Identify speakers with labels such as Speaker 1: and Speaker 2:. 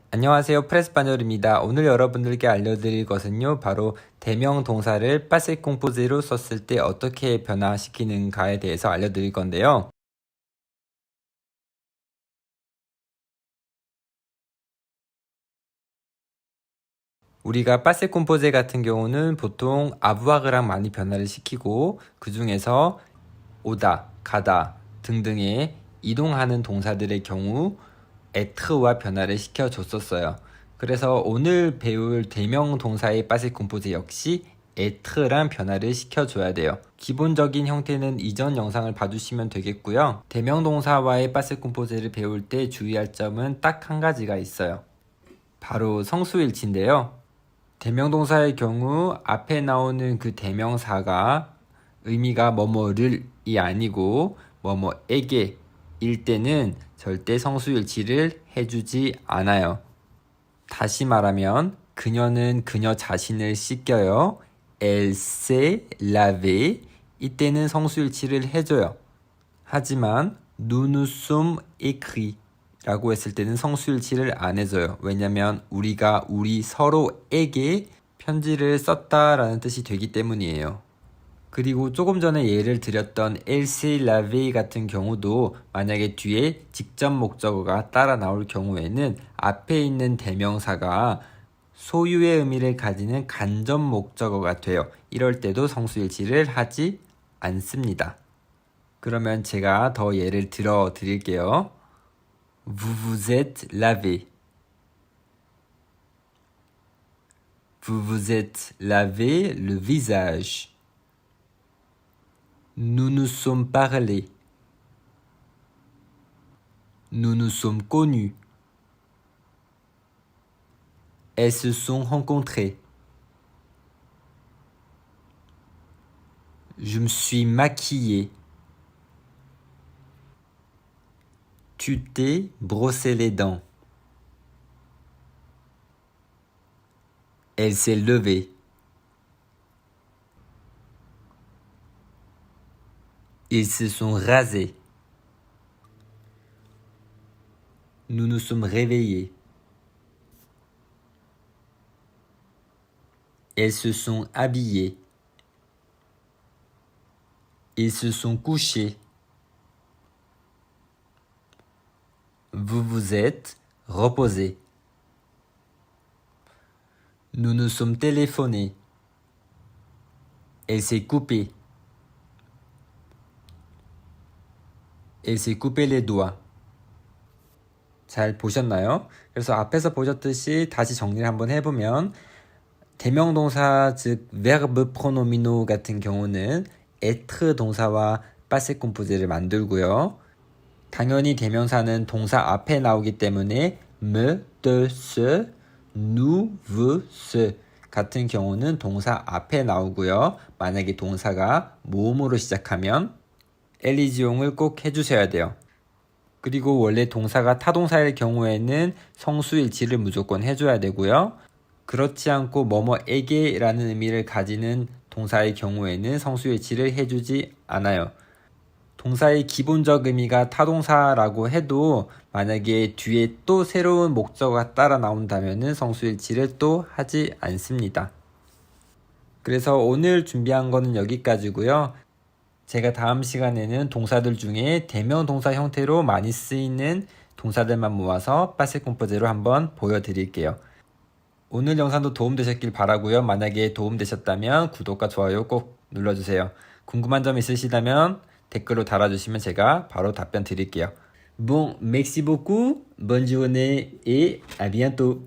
Speaker 1: 안녕하세요. 프레스파뇰입니다. 오늘 여러분들께 알려드릴 것은요. 바로 대명 동사를 파세 콤포제로 썼을 때 어떻게 변화시키는가에 대해서 알려드릴 건데요. 우리가 파세 콤포제 같은 경우는 보통 아부아그랑 많이 변화를 시키고 그 중에서 오다, 가다 등등의 이동하는 동사들의 경우 에트와 변화를 시켜줬었어요. 그래서 오늘 배울 대명 동사의 파세 콤포제 역시 에트란 변화를 시켜줘야 돼요. 기본적인 형태는 이전 영상을 봐주시면 되겠고요. 대명 동사와의 파세 콤포제를 배울 때 주의할 점은 딱 한 가지가 있어요. 바로 성수일치인데요. 대명동사의 경우 앞에 나오는 그 대명사가 의미가 뭐뭐를이 아니고 뭐뭐에게 일 때는 절대 성수일치를 해주지 않아요. 다시 말하면 그녀는 그녀 자신을 씻겨요. Elle s'est lavée. 이때는 성수일치를 해줘요. 하지만 nous nous sommes écrits 라고 했을 때는 성수일치를 안 해줘요. 왜냐면 우리가 우리 서로에게 편지를 썼다라는 뜻이 되기 때문이에요. 그리고 조금 전에 예를 드렸던 Elle s'est lavée 같은 경우도 만약에 뒤에 직접 목적어가 따라 나올 경우에는 앞에 있는 대명사가 소유의 의미를 가지는 간접 목적어가 돼요. 이럴 때도 성수일치를 하지 않습니다. 그러면 제가 더 예를 들어 드릴게요. Vous vous êtes lavé. Vous vous êtes lavé le visage. Nous nous sommes parlé. Nous nous sommes connus. Elles se sont rencontrées. Je me suis maquillée. Tu t'es brossé les dents. Elle s'est levée. Ils se sont rasés. Nous nous sommes réveillés. Elles se sont habillées. Ils se sont couchés. Vous vous êtes reposés. Nous nous sommes téléphonés. Elle s'est coupée. Elle s'est coupé les doigts. 잘 보셨나요? 그래서 앞에서 보셨듯이 다시 정리를 한번 해보면 대명동사 즉 verbe pronominaux 같은 경우는 être 동사와 passé composé를 만들고요. 당연히 대명사는 동사 앞에 나오기 때문에 me, te, se, nous, vous, ce 같은 경우는 동사 앞에 나오고요. 만약에 동사가 모음으로 시작하면 엘리지용을 꼭 해주셔야 돼요. 그리고 원래 동사가 타동사일 경우에는 성수일치를 무조건 해줘야 되고요. 그렇지 않고 뭐뭐에게 라는 의미를 가지는 동사의 경우에는 성수일치를 해주지 않아요. 동사의 기본적 의미가 타동사라고 해도 만약에 뒤에 또 새로운 목적어가 따라 나온다면 성수일치를 또 하지 않습니다. 그래서 오늘 준비한 거는 여기까지고요. 제가 다음 시간에는 동사들 중에 대명 동사 형태로 많이 쓰이는 동사들만 모아서 파세 콤포제로 한번 보여드릴게요. 오늘 영상도 도움되셨길 바라고요. 만약에 도움되셨다면 구독과 좋아요 꼭 눌러주세요. 궁금한 점 있으시다면 댓글로 달아주시면 제가 바로 답변 드릴게요. Bon, merci beaucoup, bonne journée et à bientôt.